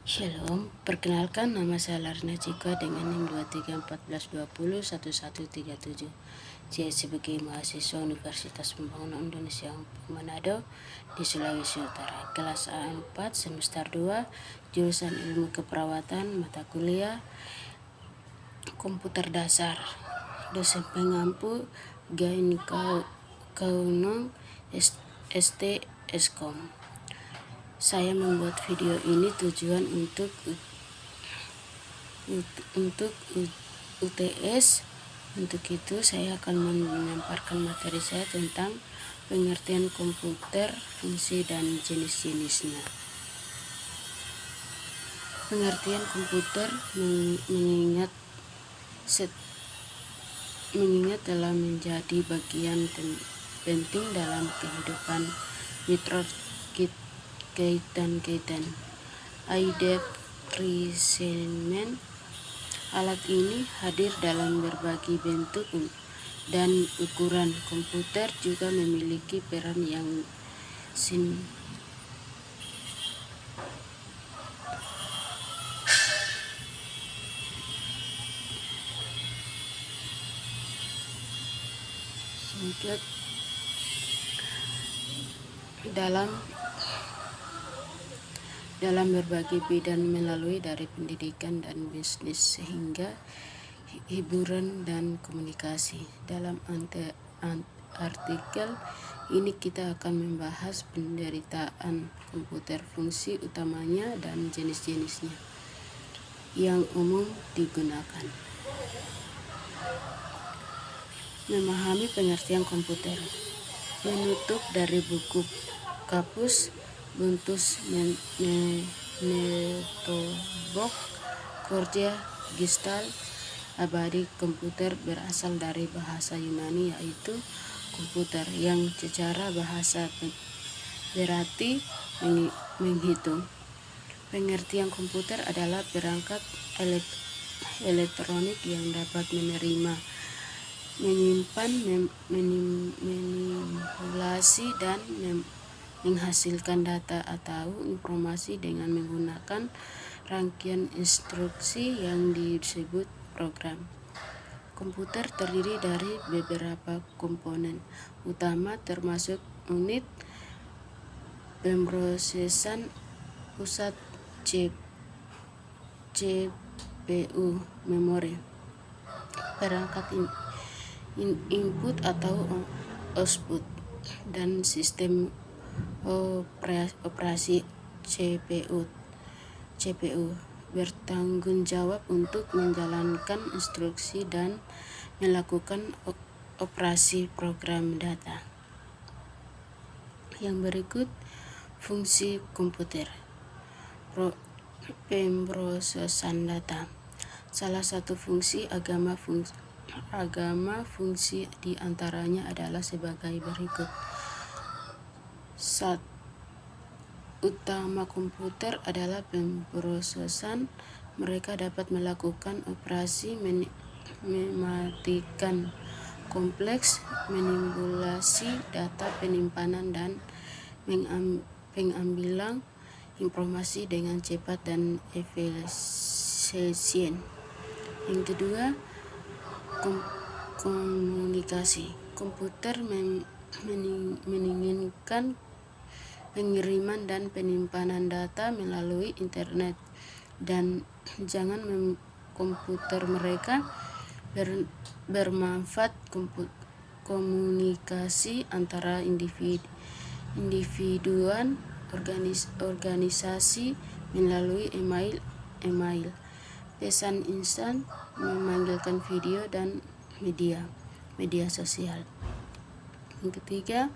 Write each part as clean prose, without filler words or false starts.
Shalom, perkenalkan nama saya Larna Cika dengan NIM 2314201137. Saya sebagai mahasiswa Universitas Pembangunan Indonesia Manado di Sulawesi Utara, kelas A4 semester 2, jurusan Ilmu Keperawatan, mata kuliah Komputer Dasar, dosen pengampu Gain Kaunong ST Eskom. Saya membuat video ini tujuan untuk UTS. Untuk itu saya akan menyampaikan materi saya tentang pengertian komputer, fungsi dan jenis-jenisnya. Pengertian komputer mengingat telah menjadi bagian penting dalam kehidupan kaitan IDF Presentment. Alat ini hadir dalam berbagai bentuk dan ukuran. Komputer juga memiliki peran yang singkat dalam berbagai bidang, melalui dari pendidikan dan bisnis sehingga hiburan dan komunikasi. Dalam artikel ini kita akan membahas penderitaan komputer, fungsi utamanya dan jenis-jenisnya yang umum digunakan. Memahami pengertian komputer. Menutup dari buku Kapus Buntus Metobok Korja Gestalt Abadi. Komputer berasal dari bahasa Yunani, yaitu komputer, yang secara bahasa berarti menghitung. Pengertian komputer adalah perangkat elektronik yang dapat menerima, menyimpan, manipulasi dan menghasilkan data atau informasi dengan menggunakan rangkaian instruksi yang disebut program. Komputer terdiri dari beberapa komponen utama, termasuk unit pemrosesan pusat, CPU, memori, perangkat input atau output, dan sistem operasi. CPU bertanggung jawab untuk menjalankan instruksi dan melakukan operasi program data. Yang berikut fungsi komputer. Pemrosesan data. Salah satu fungsi fungsi diantaranya adalah sebagai berikut. 1. Utama komputer adalah pemrosesan. Mereka dapat melakukan operasi mematikan kompleks, manipulasi data, penyimpanan dan pengambilan informasi dengan cepat dan efisien. Yang kedua, komunikasi. Komputer menginginkan pengiriman dan penyimpanan data melalui internet, dan komputer mereka bermanfaat komunikasi antara individuan, organisasi melalui email, pesan instan, memanggilkan video, dan media sosial. Yang ketiga,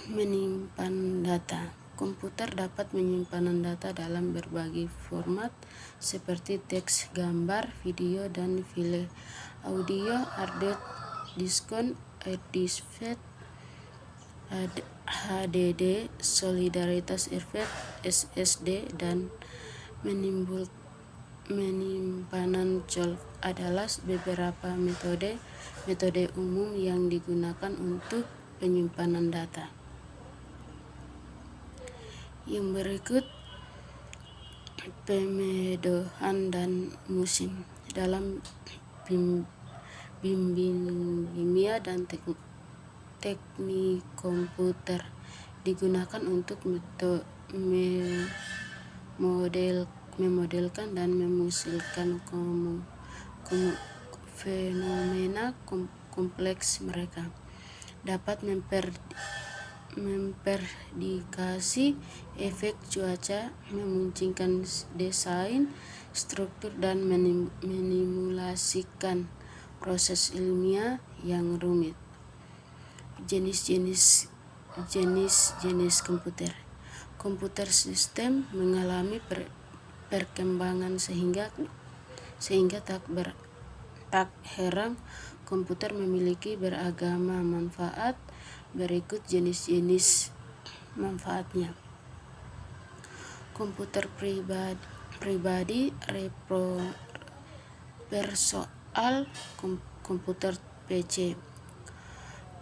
menyimpan data. Komputer dapat menyimpan data dalam berbagai format seperti teks, gambar, video, dan file audio, hard disk, HDD, solidaritas SSD, dan penyimpanan cold adalah beberapa metode umum yang digunakan untuk penyimpanan data. Yang berikut pemedohan dan musim. Dalam bimbing kimia dan teknik komputer digunakan untuk memodelkan dan memusilkan fenomena kompleks. Mereka dapat memprediksi efek cuaca, memunculkan desain, struktur, dan menimulasikan proses ilmiah yang rumit. Jenis komputer. Komputer sistem mengalami perkembangan sehingga tak heran komputer memiliki beragam manfaat. Berikut jenis-jenis manfaatnya. Komputer pribadi personal, komputer PC.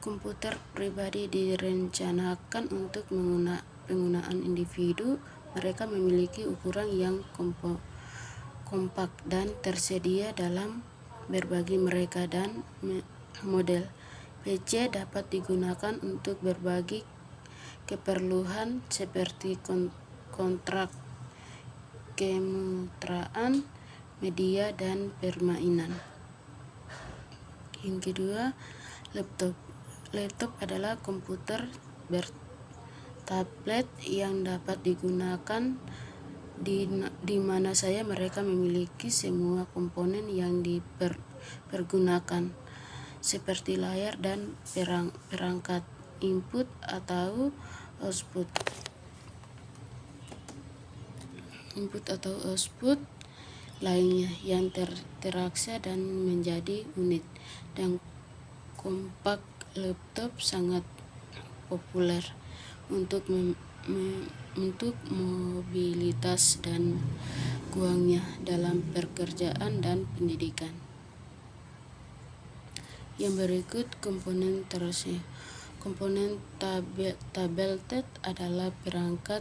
Komputer pribadi direncanakan untuk penggunaan individu. Mereka memiliki ukuran yang kompak dan tersedia dalam berbagai mereka dan model. PC dapat digunakan untuk berbagai keperluan seperti kontrak, kemitraan, media, dan permainan. Yang kedua, laptop. Laptop adalah komputer bertablet yang dapat digunakan di mana saja. Mereka memiliki semua komponen yang dipergunakan, seperti layar dan perangkat input atau output lainnya yang terakses dan menjadi unit dan kompak. Laptop sangat populer untuk mobilitas dan guangnya dalam pekerjaan dan pendidikan. Yang berikut komponen terusnya. Komponen tablet adalah perangkat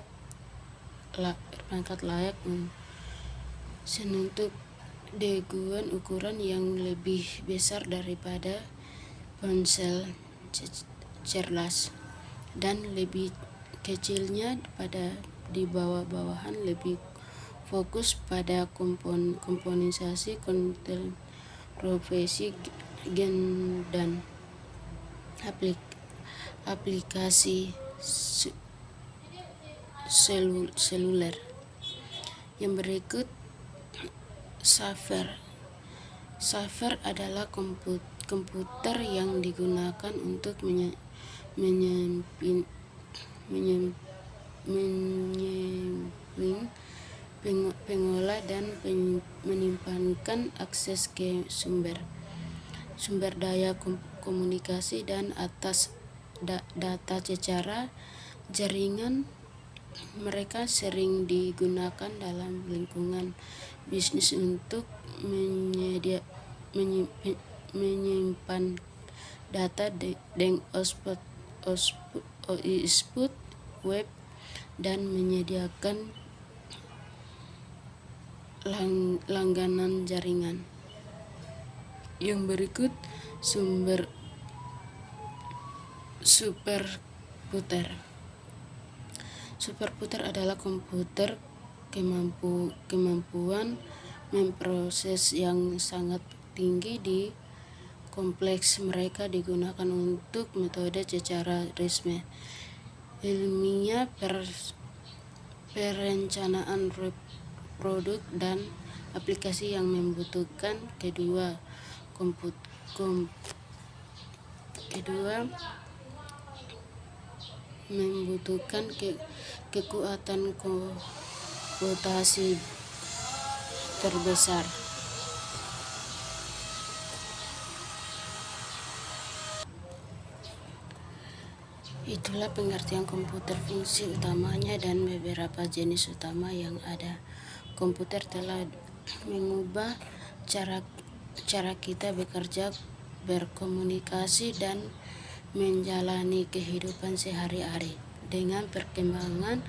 layak sentuh dengan ukuran yang lebih besar daripada ponsel cerdas dan lebih kecilnya di bawah-bawahan, lebih fokus pada komponisasi konten, profesi, gen, dan aplikasi seluler. Yang berikut server. Server adalah komputer yang digunakan untuk pengolah dan menyimpankan akses ke sumber daya komunikasi dan data secara jaringan. Mereka sering digunakan dalam lingkungan bisnis untuk menyimpan data dengan output web dan menyediakan langganan jaringan. Yang berikut superkomputer. Superkomputer adalah komputer kemampuan memproses yang sangat tinggi di kompleks. Mereka digunakan untuk metode secara resmi, ilmiah, perencanaan produk, dan aplikasi yang membutuhkan kekuatan komputasi terbesar. Itulah pengertian komputer, fungsi utamanya, dan beberapa jenis utama yang ada. Komputer telah mengubah cara kita bekerja, berkomunikasi, dan menjalani kehidupan sehari-hari. Dengan perkembangan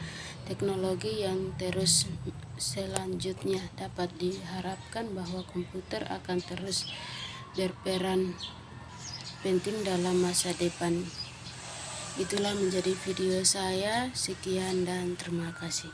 teknologi yang terus selanjutnya, dapat diharapkan bahwa komputer akan terus berperan penting dalam masa depan. Itulah menjadi video saya. Sekian dan terima kasih.